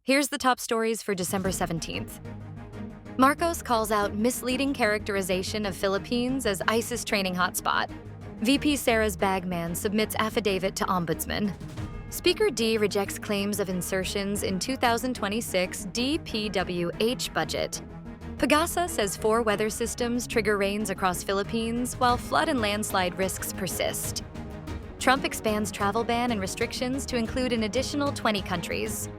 Here's the top stories for December 17th. Marcos calls out misleading characterization of Philippines as ISIS training hotspot. VP Sara's bagman submits affidavit to Ombudsman. Speaker D rejects claims of insertions in 2026 DPWH budget. PAGASA says 4 weather systems trigger rains across Philippines while flood and landslide risks persist. Trump expands travel ban and restrictions to include an additional 20 countries.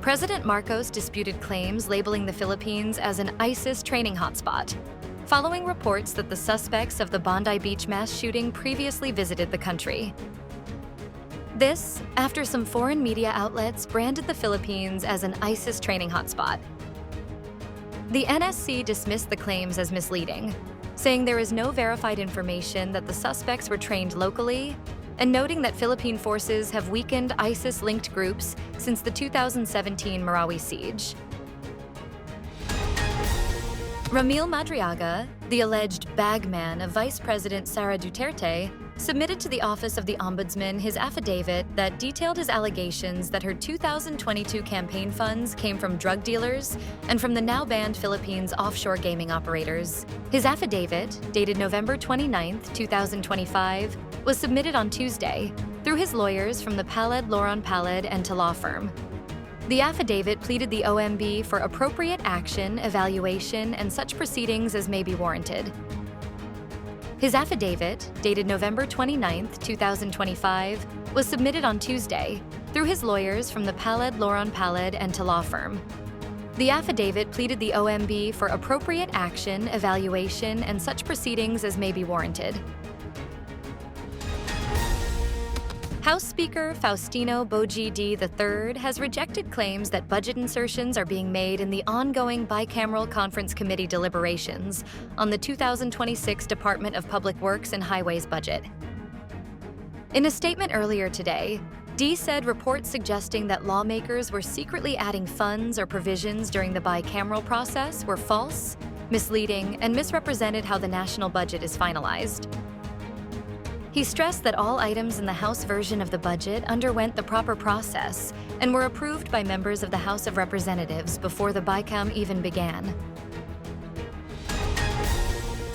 President Marcos disputed claims labeling the Philippines as an ISIS training hotspot, following reports that the suspects of the Bondi Beach mass shooting previously visited the country. This, after some foreign media outlets branded the Philippines as an ISIS training hotspot. The NSC dismissed the claims as misleading, saying there is no verified information that the suspects were trained locally, and noting that Philippine forces have weakened ISIS-linked groups since the 2017 Marawi siege. Ramil Madriaga, the alleged bagman of Vice President Sara Duterte, submitted to the Office of the Ombudsman his affidavit that detailed his allegations that her 2022 campaign funds came from drug dealers and from the now-banned Philippines offshore gaming operators. His affidavit, dated November 29, 2025, was submitted on Tuesday through his lawyers from the Palad Loron Palad and law firm. The affidavit pleaded the OMB for appropriate action, evaluation, and such proceedings as may be warranted. His affidavit, dated November 29, 2025, was submitted on Tuesday through his lawyers from the Palad Loron Palad and law firm. The affidavit pleaded the OMB for appropriate action, evaluation, and such proceedings as may be warranted. House Speaker Faustino Boji D. III has rejected claims that budget insertions are being made in the ongoing bicameral conference committee deliberations on the 2026 Department of Public Works and Highways budget. In a statement earlier today, D said reports suggesting that lawmakers were secretly adding funds or provisions during the bicameral process were false, misleading, and misrepresented how the national budget is finalized. He stressed that all items in the House version of the budget underwent the proper process and were approved by members of the House of Representatives before the BICAM even began.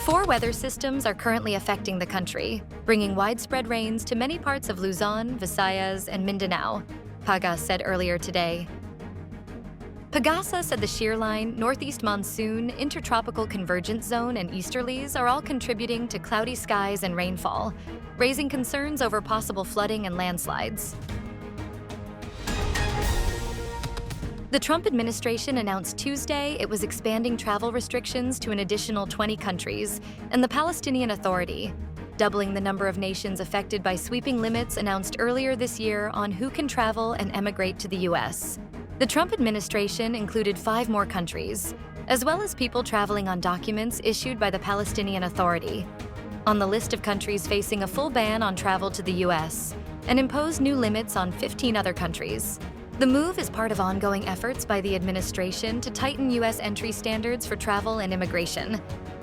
4 weather systems are currently affecting the country, bringing widespread rains to many parts of Luzon, Visayas, and Mindanao, PAGASA said earlier today. PAGASA said the shearline, northeast monsoon, intertropical convergence zone, and easterlies are all contributing to cloudy skies and rainfall, raising concerns over possible flooding and landslides. The Trump administration announced Tuesday it was expanding travel restrictions to an additional 20 countries and the Palestinian Authority, doubling the number of nations affected by sweeping limits announced earlier this year on who can travel and emigrate to the U.S. The Trump administration included 5 more countries, as well as people traveling on documents issued by the Palestinian Authority, on the list of countries facing a full ban on travel to the U.S., and imposed new limits on 15 other countries. The move is part of ongoing efforts by the administration to tighten U.S. entry standards for travel and immigration,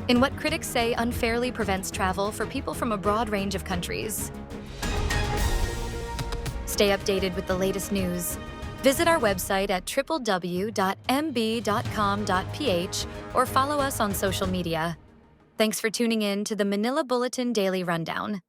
in what critics say unfairly prevents travel for people from a broad range of countries. Stay updated with the latest news. Visit our website at www.mb.com.ph or follow us on social media. Thanks for tuning in to the Manila Bulletin Daily Rundown.